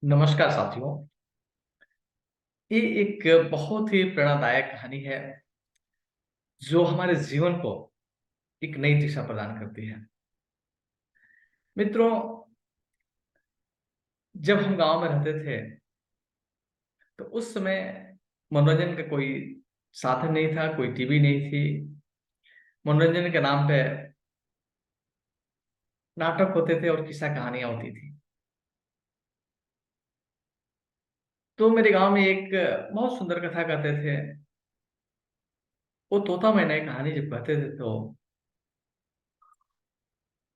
नमस्कार साथियों। ये एक बहुत ही प्रेरणादायक कहानी है जो हमारे जीवन को एक नई दिशा प्रदान करती है। मित्रों, जब हम गांव में रहते थे तो उस समय मनोरंजन का कोई साधन नहीं था, कोई टीवी नहीं थी। मनोरंजन के नाम पे नाटक होते थे और किस्सा कहानियां होती थी। तो मेरे गांव में एक बहुत सुंदर कथा कहते थे। वो तोता मैना एक कहानी जब कहते थे तो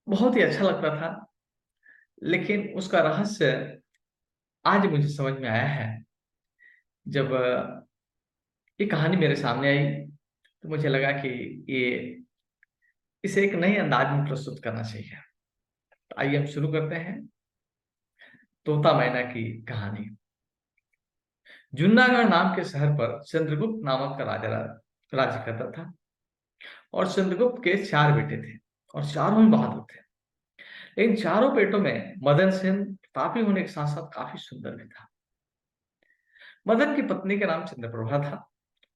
बहुत ही अच्छा लगता था। लेकिन उसका रहस्य आज मुझे समझ में आया है। जब ये कहानी मेरे सामने आई तो मुझे लगा कि ये इसे एक नए अंदाज में प्रस्तुत करना चाहिए। तो आइए हम शुरू करते हैं तोता मैना की कहानी। जुन्नागढ़ नाम के शहर पर चंद्रगुप्त नामक का राजा राज्य करता था। और चंद्रगुप्त के 4 बेटे थे और चारों ही बहादुर थे। लेकिन चारों बेटों में मदन सेन प्रतापी होने के साथ साथ काफी सुंदर भी था। मदन की पत्नी का नाम चंद्रप्रभा था।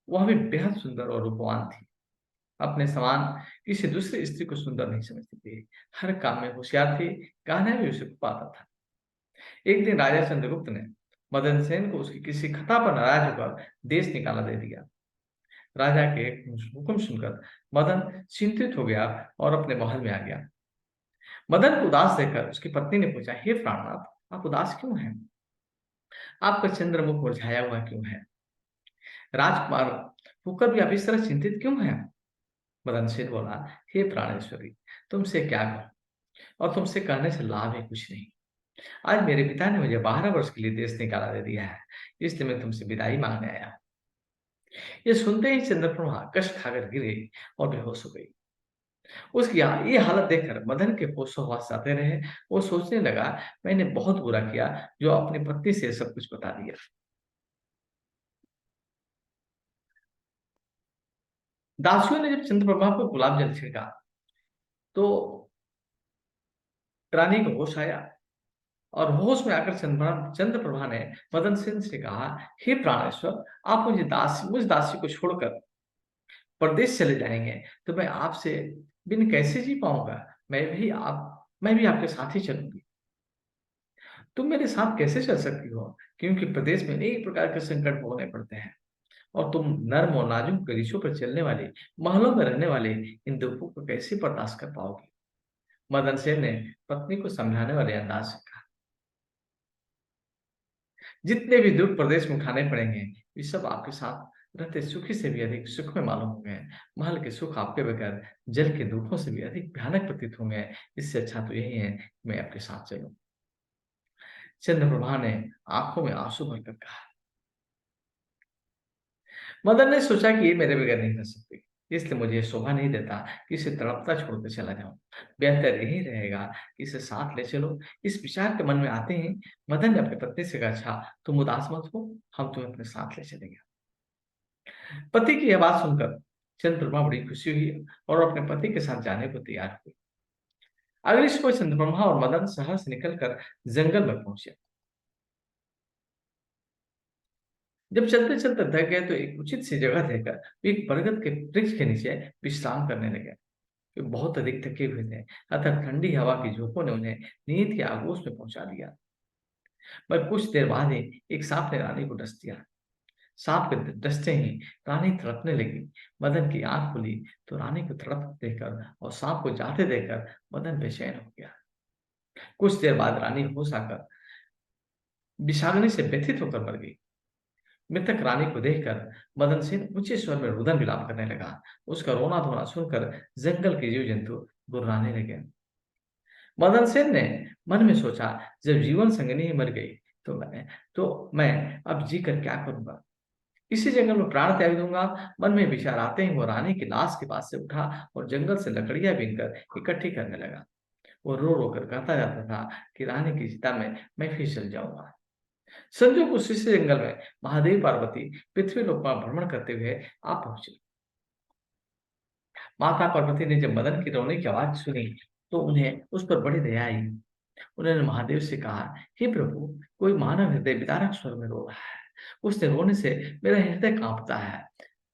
वह भी बेहद सुंदर और रूपवान थी। अपने समान किसी दूसरी स्त्री को सुंदर नहीं समझती थी। हर काम में होशियार थी। कहना भी उसे खूब आता था। एक दिन राजा चंद्रगुप्त ने मदन सेन को उसकी किसी खता पर नाराज होकर देश निकाला दे दिया। राजा के हुक्म सुनकर मदन चिंतित हो गया और अपने महल में आ गया। मदन को उदास देखकर उसकी पत्नी ने पूछा, हे प्राणनाथ, आप उदास क्यों हैं? आपका चंद्रमुख मुरझाया हुआ क्यों है? राजकुमार होकर भी आप इस तरह चिंतित क्यों हैं? मदन सेन बोला, हे प्राणेश्वरी, तुमसे क्या कहूं और तुमसे कहने से लाभ है कुछ नहीं। आज मेरे पिता ने मुझे 12 वर्ष के लिए देश निकाला दे दिया है। इसलिए मैं तुमसे विदाई मांगने आया। ये सुनते ही चंद्रप्रभा कष्ट खाकर गिर गई और बेहोश हो गई। उसकी ये हालत देखकर मदन के होश आते रहे। वो सोचने लगा, मैंने बहुत बुरा किया जो अपनी पत्नी से सब कुछ बता दिया। दासियों ने जब चंद्रप्रभा को गुलाब जल छिड़का तो रानी को होश आया। और होश में आकर चंद्रप्रभा ने मदन सेन से कहा, हे प्राणेश्वर, आप मुझ दासी को छोड़कर परदेश चले जाएंगे तो मैं आपसे बिन कैसे जी पाऊंगा। मैं भी आपके साथ ही चलूंगी। तुम मेरे साथ कैसे चल सकती हो? क्योंकि प्रदेश में अनेक प्रकार के संकट भोगने पड़ते हैं और तुम नर्म और नाजुक गलीचों पर चलने वाले, महलों में रहने वाले इन दुखों को कैसे बर्दाश्त कर पाओगी? मदन सेन ने पत्नी को समझाने वाले अंदाज से कहा, जितने भी दुख प्रदेश में उठाने पड़ेंगे ये सब आपके साथ रहते सुखी से भी अधिक सुख में मालूम होंगे। महल के सुख आपके बगैर जल के दुखों से भी अधिक भयानक प्रतीत होंगे। इससे अच्छा तो यही है कि मैं आपके साथ चलूं। चंद्रप्रभा ने आंखों में आंसू भरकर कहा। मदन ने सोचा कि ये मेरे बगैर नहीं रह सकती, इसलिए मुझे ये शोभा नहीं देता कि इसे तड़पता छोड़कर चला जाऊं। बेहतर यही रहेगा कि इसे साथ ले चलो। इस विचार के मन में आते ही मदन ने अपनी पत्नी से कहा, अच्छा तुम उदास मत हो, हम तुम्हें अपने साथ ले चलेंगे। पति की यह बात सुनकर चंद्रमा बड़ी खुशी हुई और अपने पति के साथ जाने को तैयार हुई। अगली सुबह चंद्रमा और मदन शहर से निकलकर जंगल में पहुंचे। जब चलते चलते थक गए तो एक उचित सी जगह देखकर वे एक बरगद के वृक्ष के नीचे विश्राम करने लगे। वे बहुत अधिक थके हुए थे, अतः ठंडी हवा की झोंकों ने उन्हें नींद के आगोश में पहुंचा दिया। पर कुछ देर बाद ही एक सांप ने रानी को डस दिया। सांप के डसते ही रानी तड़पने लगी। मदन की आंख खुली तो रानी को तड़प देखकर और सांप को जाते देखकर मदन बेचैन हो गया। कुछ देर बाद रानी होश आकर विषाग्नि से व्यथित होकर मर गई। मृतक रानी को देखकर मदन सेन ऊंचे स्वर में रुदन विलाप करने लगा। उसका रोना धोना सुनकर जंगल के जीव जंतु गुर्राने लगे। मदन सेन ने मन में सोचा, जब जीवन संगिनी ही मर गई तो मैं अब जी कर क्या करूंगा? इसी जंगल में प्राण त्याग दूंगा। मन में विचार आते ही वो रानी की लाश के पास से उठा और जंगल से लकड़ियां बीनकर इकट्ठी करने लगा। वो रो रो कर कहता जाता था कि रानी की चिता में मैं फिर जल जाऊंगा। संजोग उसी से जंगल में महादेव पार्वती पृथ्वी लोक पर भ्रमण करते हुए आ पहुंचे। माता पार्वती ने जब मदन की रोने की आवाज सुनी तो उन्हें उस पर बड़ी दया आई। उन्होंने महादेव से कहा, हे प्रभु, कोई मानव हृदय विदारक स्वर में रो रहा है। उसके रोने से मेरा हृदय कांपता है।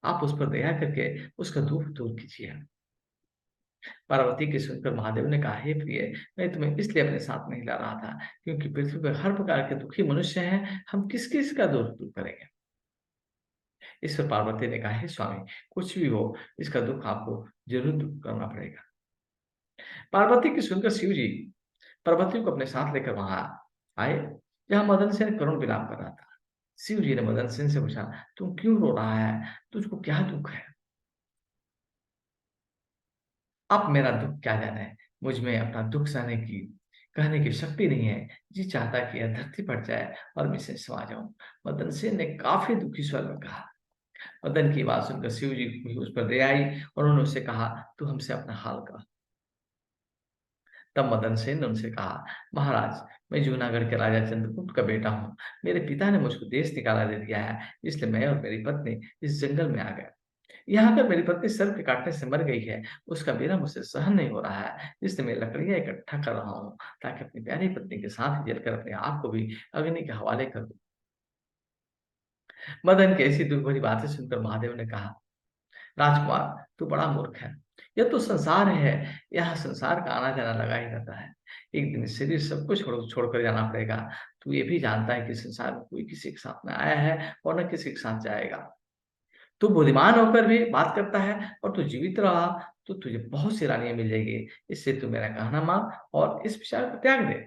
आप उस पर दया करके उसका दुख दूर कीजिए। पार्वती की सुनकर महादेव ने कहा, हे प्रिय, मैं तुम्हें इसलिए अपने साथ नहीं ला रहा था, क्योंकि पृथ्वी पर हर प्रकार के दुखी मनुष्य हैं, हम किस किस का दुख दूर करेंगे। इस पर पार्वती ने कहा, हे स्वामी, कुछ भी हो, इसका दुख आपको जरूर दूर करना पड़ेगा। पार्वती की सुनकर शिव जी पार्वती को अपने साथ लेकर वहां आए, जहां मदन सेन करुण विलाप कर रहा था। शिव जी ने मदन सेन से पूछा, तुम क्यों रो रहा है? तुझको क्या दुख है? अब मेरा दुख क्या जाने, मुझ में अपना दुख सहने की कहने की शक्ति नहीं है। जी चाहता कि यह धरती फट जाए और मैं इसे समा जाऊं। मदन सेन ने काफी दुखी स्वर में कहा। मदन की बात सुनकर शिव जी भी उस पर दया आई और उन्होंने उससे कहा, तू हमसे अपना हाल कह। तब मदन सेन ने उनसे कहा, महाराज, मैं जूनागढ़ के राजा चंद्रगुप्त का बेटा हूँ। मेरे पिता ने मुझको देश निकाला दे दिया है, इसलिए मैं और मेरी पत्नी इस जंगल में आ गए। यहाँ आकर मेरी पत्नी सर्प के काटने से मर गई है। उसका बेरा मुझसे सहन नहीं हो रहा है, इसलिए मैं लकड़ियाँ इकट्ठा कर रहा हूँ, ताकि अपनी प्यारी पत्नी के साथ ही जलकर अपने आप को भी अग्नि के हवाले कर दूं। मदन की ऐसी दुख भरी बातें सुनकर महादेव ने कहा, राजकुमार, तू बड़ा मूर्ख है। यह तो संसार है, यहाँ संसार का आना जाना लगा ही रहता है। एक दिन शरीर सबको छोड़कर जाना पड़ेगा। तू ये भी जानता है कि संसार में कोई किसी के साथ में आया है और न किसी के साथ जाएगा। तू बुद्धिमान होकर भी बात करता है, और तू जीवित रहा तो तुझे बहुत सी रानियां मिल जाएगी। इससे तू मेरा कहना मान और इस विचार को त्याग दे।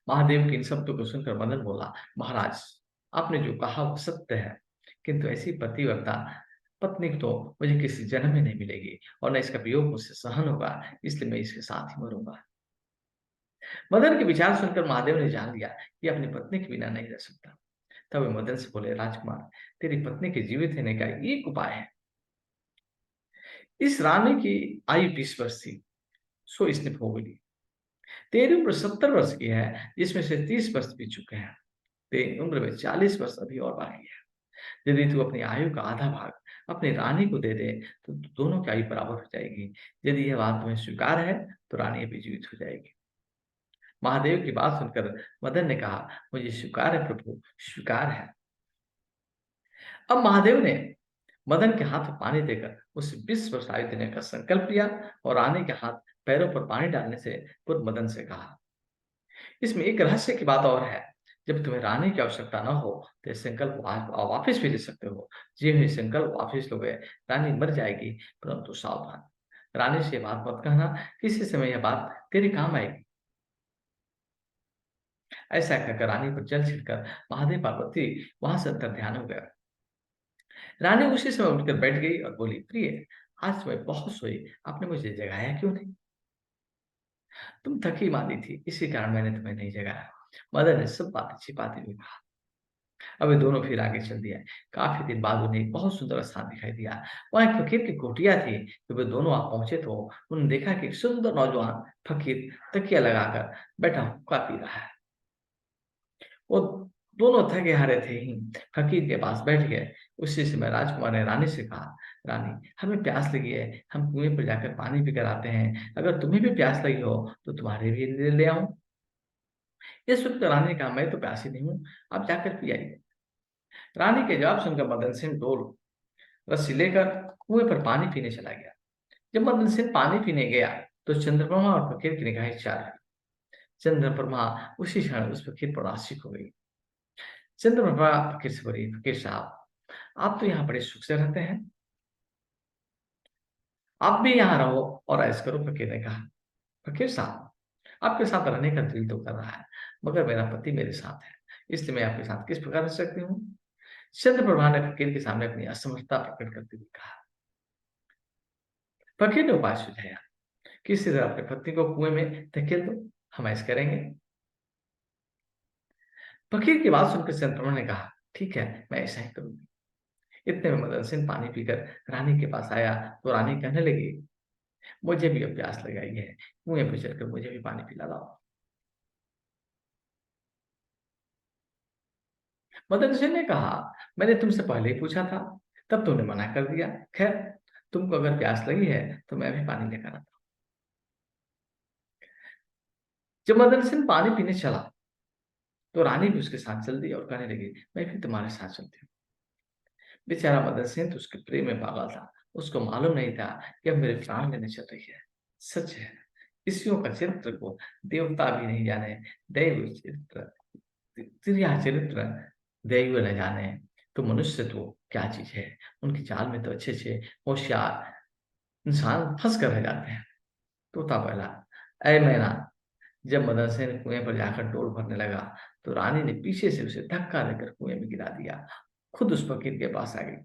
महादेव की इन शब्दों को सुनकर मदन बोला, महाराज, आपने जो कहा वो सत्य है, किंतु ऐसी पतिव्रता पत्नी तो मुझे किसी जन्म में नहीं मिलेगी, और न इसका वियोग मुझसे सहन होगा, इसलिए मैं इसके साथ ही मरूंगा। मदन के विचार सुनकर महादेव ने जान लिया कि अपनी पत्नी के बिना नहीं रह सकता। तब वे मदन से बोले, राजकुमार, तेरी पत्नी के जीवित रहने का एक उपाय है। इस रानी की आयु 20 वर्ष थी, सो इसने भोग ली। तेरी उम्र 70 वर्ष की है, जिसमें से 30 वर्ष बीत चुके हैं। तेरी उम्र में 40 वर्ष अभी और बाकी है। यदि तू अपनी आयु का आधा भाग अपनी रानी को दे दे, तो दोनों की आयु बराबर हो जाएगी। यदि यह बात तुम्हें स्वीकार है, तो रानी अभी जीवित हो जाएगी। महादेव की बात सुनकर मदन ने कहा, मुझे स्वीकार है प्रभु, स्वीकार है। अब महादेव ने मदन के हाथ में पानी देकर उसे 20 वर्ष आयु देने का संकल्प लिया, और रानी के हाथ पैरों पर पानी डालने से पूर्व मदन से कहा, इसमें एक रहस्य की बात और है। जब तुम्हें रानी की आवश्यकता न हो, तो ये संकल्प वापिस भी ले सकते हो। जी हुई संकल्प वापिस लोगे, रानी मर जाएगी, परंतु सावधान, रानी से ये बात मत कहना, किसी समय यह बात तेरे काम आएगी। ऐसा कहकर रानी पर जल छिड़कर महादेव पार्वती वहां से अंतर ध्यान हो गया। रानी उसी समय उठकर बैठ गई और बोली, प्रिय, आज मैं बहुत सोई, आपने मुझे जगाया क्यों नहीं? तुम थकी मांदी थी, इसी कारण मैंने तुम्हें नहीं जगाया। मदन ने सब बातें छिपाते हुए कहा। अब वे दोनों फिर आगे चल दिए। काफी दिन बाद उन्हें एक बहुत सुंदर स्थान दिखाई दिया। वहां एक फकीर की कुटिया थी। जब वे दोनों वहां पहुंचे तो उन्होंने देखा कि एक सुंदर नौजवान फकीर तकिया लगाकर बैठा हुक्का पी रहा है। वो दोनों थके हारे थे ही फकीर के पास बैठ गए। उसी समय राजकुमार ने रानी से कहा, रानी, हमें प्यास लगी है, हम कुएं पर जाकर पानी पीकर आते हैं। अगर तुम्हें भी प्यास लगी हो तो तुम्हारे भी लिए ले आऊं। ये सुनकर रानी ने कहा, मैं तो प्यासी नहीं हूँ, आप जाकर पी आइए। रानी के जवाब सुनकर मदन सिंह डोल रस्सी लेकर कुएं पर पानी पीने चला गया। जब मदन सिंह पानी पीने गया तो चंद्रमा और फकीर की निगाहें चार हुई। चंद्रमा उसी क्षण उस फकीर पर आशिक हो गई। चंद्रमा फकीर से बोली, फकीर साहब, आप तो यहाँ बड़े सुख से रहते हैं, आप भी यहाँ रहो और ऐश करो। फकीर ने कहा, फकीर साहब, आपके साथ रहने का दिल तो कर रहा है, मगर मेरा पति मेरे साथ है, इसलिए मैं आपके साथ किस प्रकार रह सकती हूँ? चंद्रप्रभा ने फकीर के सामने अपनी असमर्थता प्रकट करते हुए कहा। फकीर ने उपाय सुझाया, किसी तरह अपनी पत्नी को कुएं में धकेल दो, हम ऐसा करेंगे। फकीर की बात सुनकर चंद्रमा ने कहा, ठीक है, मैं ऐसा ही करूंगी। इतने में मदन सिंह पानी पीकर रानी के पास आया तो रानी कहने लगी, मुझे भी अब प्यास लगाई है, कुएं पर चलकर मुझे भी पानी पिला लाओ। मदन सिंह ने कहा, मैंने तुमसे पहले ही पूछा था, तब तुमने मना कर दिया। खैर, तुमको अगर प्यास लगी है तो मैं भी पानी लेकर आता जब मदन सेन पानी पीने चला, तो रानी भी उसके साथ चल दी और कहने लगी, मैं भी तुम्हारे साथ चलती हूँ। बेचारा मदन सेन तो उसके प्रेम में पागल था। उसको मालूम नहीं था कि अब मेरे प्राण लेने चल रही है। सच है, ऋषियों का चरित्र को देवता भी नहीं जाने, दैव चरित्र, त्रिया चरित्र दैव न जाने, तो मनुष्य तो क्या चीज है। उनकी चाल में तो अच्छे-अच्छे होशियार इंसान फँस कर रह जाते हैं। तोता बोला, ऐ मैना। जब मदन सेन कुएं पर जाकर डोल भरने लगा, तो रानी ने पीछे से उसे धक्का देकर कुएं में गिरा दिया। खुद उस फकीर के पास आ गई।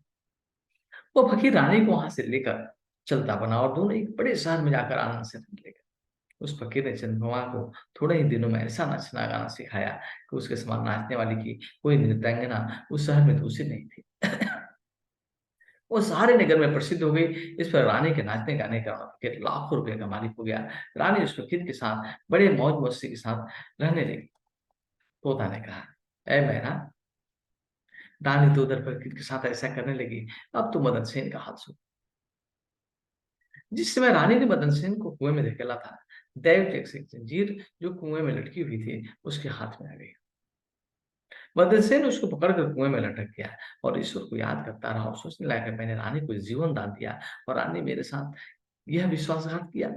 वो फकीर रानी को वहां से लेकर चलता बना और दोनों एक बड़े शहर में जाकर आनंद से रहने लगे। उस फकीर ने चंद्रमा को थोड़े ही दिनों में ऐसा नचना गाना सिखाया कि उसके समान नाचने वाली की कोई नृत्यांगना उस शहर में दूसरी नहीं थी। वो सारे नगर में प्रसिद्ध हो गई। इस पर रानी के नाचने गाने का फकीर लाखों रुपए का मालिक हो गया। रानी उस फकीर के साथ बड़े मौज मस्ती के साथ रहने लगी। तोता ने कहा, ऐ मैना। रानी तो उधर फकीर के साथ ऐसा करने लगी। अब तो मदन सेन का हाथ सूख। जिस समय रानी ने मदन सेन को कुएं में धकेला था, दैव की एक जंजीर जो कुएं में लटकी हुई थी, उसके हाथ में आ गई। मदन सेन उसको पकड़कर कुएं में लटक गया और ईश्वर को याद करता रहा और सोचने लगा कि मैंने रानी को जीवन दान दिया और रानी मेरे साथ यह विश्वासघात किया।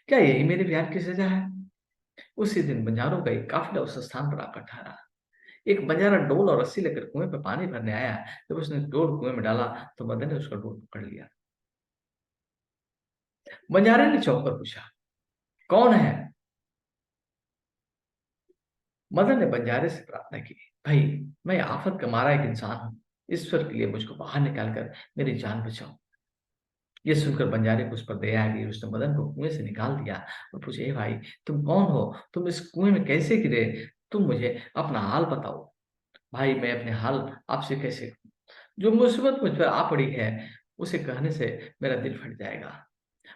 क्या यही मेरे प्यार की सजा है? उसी दिन बंजारों का एक काफिला उस स्थान पर आकर ठहरा। एक बंजारा डोल और रस्सी लेकर कुएं पर पानी भरने आया। जब उसने डोल कुएं में डाला, तो मदन ने उसका डोल पकड़ लिया। बंजारे ने चौंक कर पूछा, कौन है? मदन ने बंजारे से प्रार्थना की, भाई, मैं आफत का मारा एक इंसान हूँ। ईश्वर के लिए मुझको बाहर निकाल कर मेरी जान बचाओ। ये सुनकर बंजारे को उस पर दया आ गई। उसने मदन को कुएं से निकाल दिया और पूछे, "ए भाई, तुम कौन हो? तुम इस कुएं में कैसे गिरे? तुम मुझे अपना हाल बताओ। भाई, मैं अपने हाल आपसे कैसे कहूँ? जो मुसीबत मुझ पर आ पड़ी है, उसे कहने से मेरा दिल फट जाएगा।"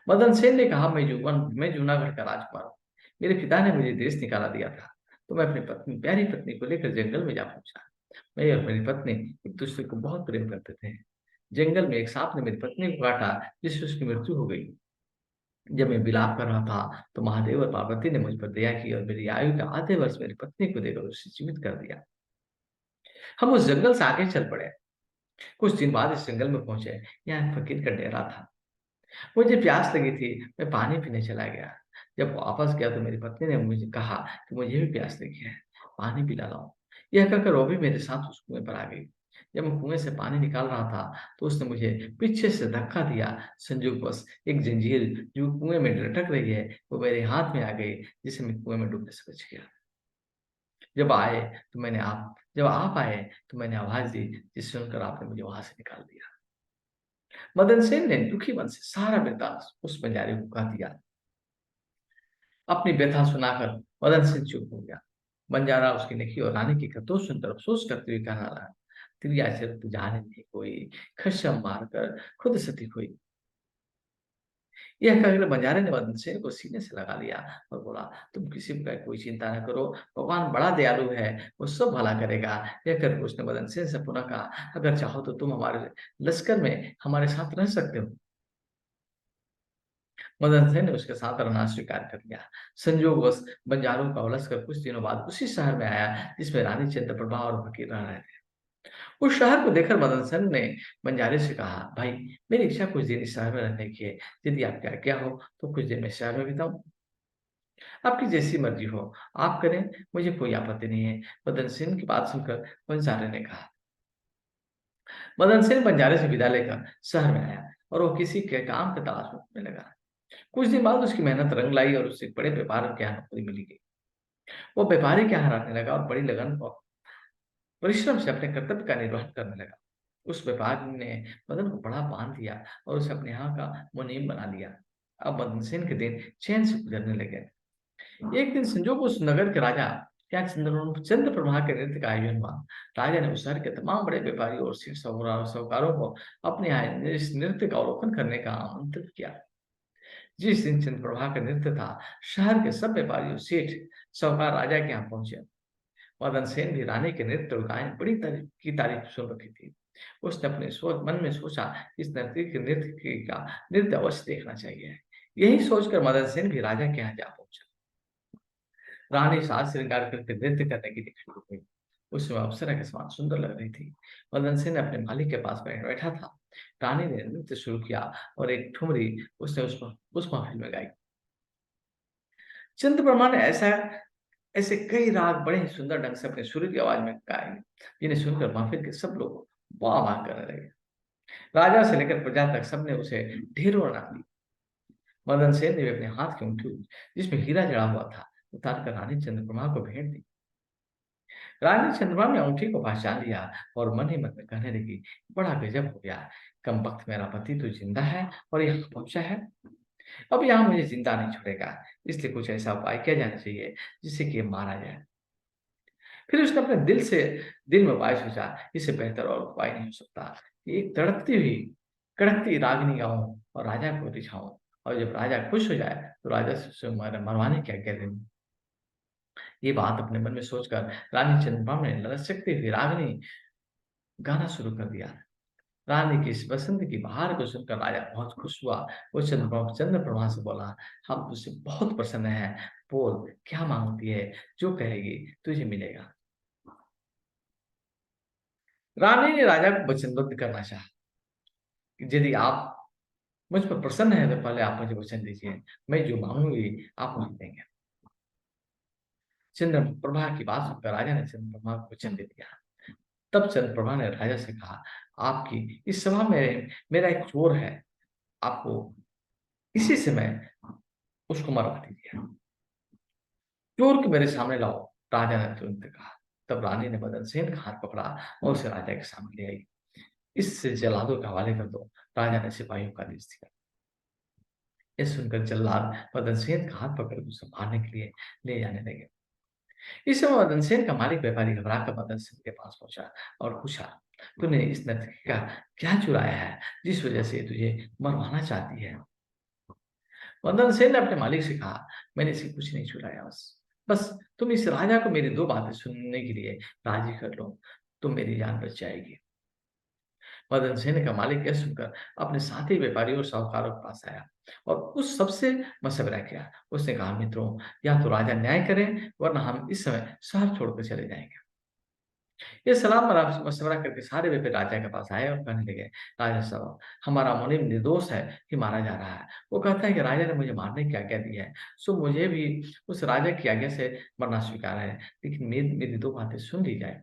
मदन सेन ने कहा, मैं जूनागढ़ का राजकुमार हूँ। मेरे पिता ने मुझे देश निकाला दिया था, तो मैं अपनी पत्नी, प्यारी पत्नी को लेकर जंगल में जा पहुँचा। मैं और मेरी पत्नी एक-दूसरे को बहुत प्रेम करते थे। जंगल में एक सांप ने मेरी पत्नी को काटा, जिससे उसकी मृत्यु हो गई। जब मैं विलाप कर रहा था, तो महादेव और पार्वती ने मुझ पर दया की और मेरी आयु का आधे वर्ष मेरी पत्नी को देकर उसे जीवित कर दिया। हम उस जंगल से आगे चल पड़े। कुछ दिन बाद इस जंगल में पहुंचे। यहाँ एक फकीर का डेरा था। मुझे प्यास लगी थी, मैं पानी पीने चला गया। जब वापस गया तो मेरी पत्नी ने मुझे कहा कि मुझे भी प्यास लगी है, पानी पिला लाऊं। यह कहकर वो भी मेरे साथ उस कुएं पर आ गई। जब मैं कुएं से पानी निकाल रहा था, तो उसने मुझे पीछे से धक्का दिया। संयोगवश एक जंजीर जो कुएं में लटक रही है, वो मेरे हाथ में आ गई, जिससे मैं कुएं में डूबने से बच गया। जब आप आए तो मैंने आवाज दी, जिसे सुनकर आपने मुझे वहां से निकाल दिया। मदन सेन ने दुखी मन से सारा वृत्तांत उस बंजारे को कह दिया। अपनी व्यथा सुनाकर मदन सिंह चुप हो गया। बंजारा उसकी नेकी और रानी की करतूत सुनकर अफसोस करते हुए कहने लगा, "त्रिया चरित जाने नहीं कोई, खशम मारकर खुद सती खोई।" यह कहकर बंजारे ने मदन सेन को सीने से लगा लिया और बोला, "तुम किसी प्रकार की कोई चिंता न करो, भगवान बड़ा दयालु है, वो सब भला करेगा।" यह कहकर उसने मदन सेन से पुनः कहा, "अगर चाहो तो तुम हमारे लश्कर में हमारे साथ रह सकते हो।" मदन सेन ने उसके साथ रहना स्वीकार कर लिया। संयोगवश बंजारों का लश्कर कुछ दिनों बाद उसी शहर में आया, जिसमें रानी चंद्रप्रभा और फकीर रह रहे थे। उस शहर को देखकर मदन सेन ने बंजारे से कहा, भाई, मेरी इच्छा कुछ दिन इस शहर में रहने की है। यदि आपकी आज्ञा हो तो कुछ दिन मैं इस शहर में बिताऊं। आपकी जैसी मर्जी हो, आप करें, मुझे कोई आपत्ति नहीं है। मदन सेन की बात सुनकर बंजारे ने कहा। मदन सेन बंजारे से विदा लेकर शहर में आया और वो किसी के काम की तलाश में घूमने लगा। कुछ दिन बाद उसकी मेहनत रंग लाई और उसे एक बड़े व्यापारी के यहाँ नौकरी मिली गई। वो व्यापारी के यहाँ रहने लगा और बड़ी लगन और परिश्रम से अपने कर्तव्य का निर्वहन करने लगा। उस व्यापारी ने मदन को बड़ा मान दिया और उसे अपने यहाँ का मुनीम बना लिया। अब मदन सेन के दिन चैन से गुजरने लगे। एक दिन संजोग उस नगर के राजा क्या चंद्रप्रभा के नृत्य का आयोजन हुआ। राजा ने उस शहर के तमाम बड़े व्यापारियों और सिख साहूकारों को अपने यहाँ इस नृत्य का अवलोकन करने का आमंत्रित किया। जिस दिन चंद्रप्रभा का नृत्य था, शहर के सब व्यापारी और सेठ साहूकार राजा के यहाँ पहुंचे। मदन सेन भी रानी के नृत्य और गायन बड़ी तारीफ सुन रखी थी। उसने अपने मन में सोचा, इस नृत्य अवश्य देखना चाहिए। यही सोचकर मदन सेन भी राजा के यहाँ जा पहुंचा। रानी साज श्रृंगार करके नृत्य करने के लिए खड़ी हो गई। उस समय अप्सरा के समान सुंदर लग रही थी। मदन सेन अपने मालिक के पास बैठा था। रानी ने नृत्य शुरू किया और एक ठुमरी उसने उस महफिल में गाई। चंद्रप्रभा ने ऐसे कई राग बड़े ही सुंदर ढंग से अपने सुरीली आवाज में गाए, जिन्हें सुनकर महफिल के सब लोग वाह वाह करने लगे। राजा से लेकर प्रजा तक सबने उसे ढेरों इनाम दिए। मदन सेन ने भी अपने हाथ की अंगूठी जिसमें हीरा जड़ा हुआ था उतार कर रानी चंद्रप्रभा को भेंट दी। रानी चंद्रमा ने अंगूठी को पहचान लिया और मन ही मन में कहने लगी, बड़ा गजब हो गया। कम वक्त मेरा पति तो जिंदा है और यहाँ पहुंचा है। अब यहाँ मुझे जिंदा नहीं छोड़ेगा, इसलिए कुछ ऐसा उपाय किया जाना चाहिए जिससे कि ये मारा जाए। फिर उसने अपने दिल में उपाय सोचा, इससे बेहतर और उपाय नहीं हो सकता कि एक तड़कती हुई कड़कती रागनी गाऊं और राजा को रिझाऊं, और जब राजा खुश हो जाए तो राजा से उसे मरवाने की आज्ञा दे दूं। ये बात अपने मन में सोचकर रानी चंद्रमा ने ललचकती हुई रागनी गाना शुरू कर दिया। रानी की इस बसंत की बहार को सुनकर राजा बहुत खुश हुआ। वो चंद्रप्रभा से बोला, हम तुझसे बहुत प्रसन्न हैं। बोल क्या मांगती है, जो कहेगी तुझे मिलेगा। रानी ने राजा को वचनबद्ध करना चाहा कि यदि आप मुझ पर प्रसन्न है तो पहले आप मुझे वचन दीजिए, मैं जो मांगूंगी आप मुझे देंगे। चंद्रप्रभा की बात सुनकर राजा ने चंद्रप्रभा को वचन दे दिया। तब चंद्रप्रभा ने राजा से कहा, आपकी इस सभा में मेरा एक चोर है, आपको इसी समय उसको मरवा दीजिए। चोर को मेरे सामने लाओ, राजा ने तुरंत कहा। तब रानी ने मदन सेन का हाथ पकड़ा और उसे राजा के सामने ले आई। इससे जल्लादों के हवाले कर दो, राजा ने सिपाहियों का आदेश दिया। ये सुनकर जल्लाद मदन सेन का हाथ पकड़ उसे मारने के लिए ले जाने लगे। इस समय मदन सेन का मालिक व्यापारी घबरा कर मदन सेन के पास पहुंचा और पूछा, तूने इस नर्तकी का क्या चुराया है जिस वजह से तुझे मरवाना चाहती है। मदन सेन ने अपने मालिक से कहा, मैंने इसे कुछ नहीं चुराया, बस बस तुम इस राजा को मेरी दो बातें सुनने के लिए राजी कर लो, तो मेरी जान बच जाएगी। मदन सेन का मालिक यह सुनकर अपने साथी व्यापारियों और साहूकारों के पास आया और उस सबसे मशवरा किया। उसने कहा, मित्रों, या तो राजा न्याय करें वरना हम इस समय शहर छोड़कर चले जाएंगे। ये सलाह मशवरा करके सारे व्यापारी राजा के पास आए और कहने लगे, राजा साहब, हमारा मुनीम निर्दोष है कि मारा जा रहा है। वो कहता है कि राजा ने मुझे मारने की आज्ञा दी है, सो मुझे भी उस राजा की आज्ञा से मरना स्वीकार है, लेकिन मेरी दो बातें सुन ली जाए।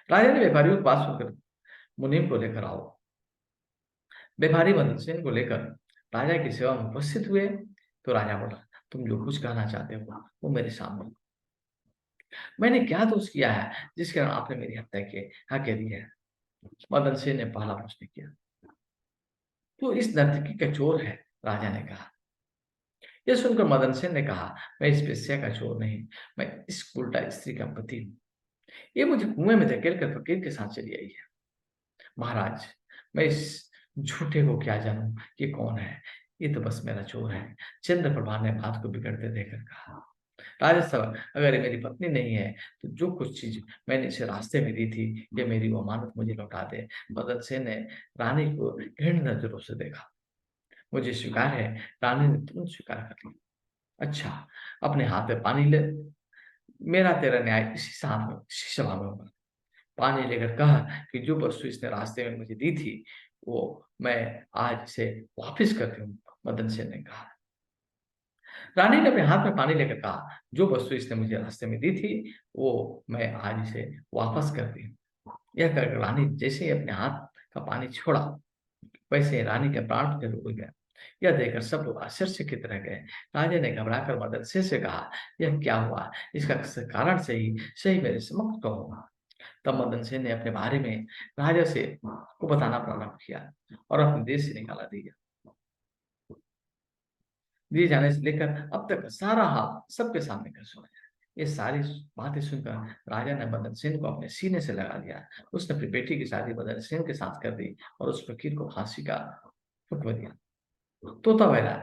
राजा ने व्यापारियों की बात सुनकर मुनीम को लेकर आओ। व्यापारी मदन सेन को लेकर राजा की सेवा में उपस्थित हुए तो राजा बोला, तुम जो कुछ कहना चाहते हो वो मेरे सामने। मैंने क्या दोष किया है जिसके कारण आपने मेरी हत्या की आज्ञा दी है। मदन सेन ने पहला प्रश्न किया। तो इस नर्तकी का चोर है, राजा ने कहा। यह सुनकर मदन सेन ने कहा, मैं इस वेश्या का चोर नहीं, मैं इस उल्टा स्त्री का पति हूँ। ये मुझे कुएं में धकेल कर फकीर के साथ चली आई है। महाराज, मैं इस झूठे को क्या जानूं कि कौन है, ये तो बस मेरा चोर है। चंद्रप्रभा ने बात को बिगड़ते देखकर कहा, राजा साहब, अगर ये मेरी पत्नी नहीं है तो जो कुछ चीज मैंने इसे रास्ते में दी थी, ये मेरी वो अमानत मुझे लौटा दे। मदन सेन ने रानी को घृण नजरों से देखा। मुझे स्वीकार है, रानी ने तुरंत स्वीकार कर लिया। अच्छा, अपने हाथ में पानी ले, मेरा तेरा न्याय इसी सभा में होगा। पानी लेकर कहा कि जो वस्तु इसने रास्ते में मुझे दी थी वो मैं आज इसे वापस करती हूँ। मदन सेन ने कहा। रानी ने अपने हाथ में पानी लेकर कहा, जो वस्तु इसने मुझे रास्ते में दी थी वो मैं आज इसे वापस करती हूँ। यह कहकर रानी जैसे ही अपने हाथ का पानी छोड़ा, वैसे ही रानी के प्राण फिर उड़ गए। यह देखकर सब लोग आश्चर्यचकित रह गए। राजा ने घबराकर मदन सेन से कहा, यह क्या हुआ, इसका कारण सही सही मेरे समक्ष कहो। तब मदन सेन ने अपने बारे में राजा से को बताना प्रारंभ किया और अपने देश से निकाला दिया दिए जाने से लेकर अब तक सारा हाल सबके सामने कर सुनाया। ये सारी बातें सुनकर राजा ने मदन सेन को अपने सीने से लगा लिया। उसने अपनी बेटी की शादी मदन सेन के साथ कर दी और उस फकीर को फांसी का हुक्म दिया। तोता बैला,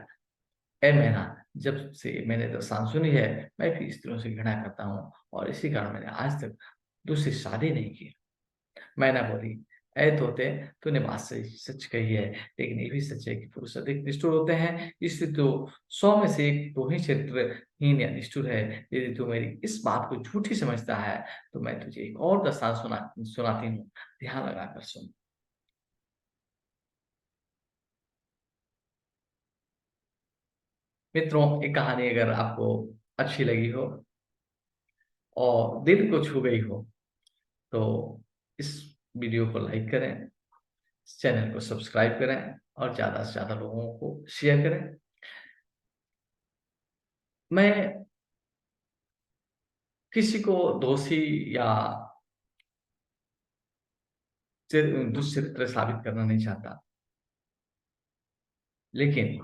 ए मैना, जब से मैंने दास्तान सुनी है मैं भी स्त्रियों से घृणा करता हूँ और इसी कारण मैंने आज तक दूसरी शादी नहीं की। मैना बोली, ऐ तोते तूने बात सही सच कही है, लेकिन ये भी सच है कि पुरुष अधिक निष्ठुर होते हैं, इसलिए तो 100 में से 1 तो ही चरित्रहीन या निष्ठुर है। यदि तू मेरी इस बात को झूठी समझता है, तो मैं तुझे एक और दृष्टांत सुनाती हूँ, ध्यान लगाकर सुन। मित्रों, ये कहानी अगर आपको अच्छी लगी हो और दिल को छू गई हो, तो इस वीडियो को लाइक करें, इस चैनल को सब्सक्राइब करें और ज़्यादा से ज़्यादा लोगों को शेयर करें। मैं किसी को दोषी या दुष्चरित्र साबित करना नहीं चाहता, लेकिन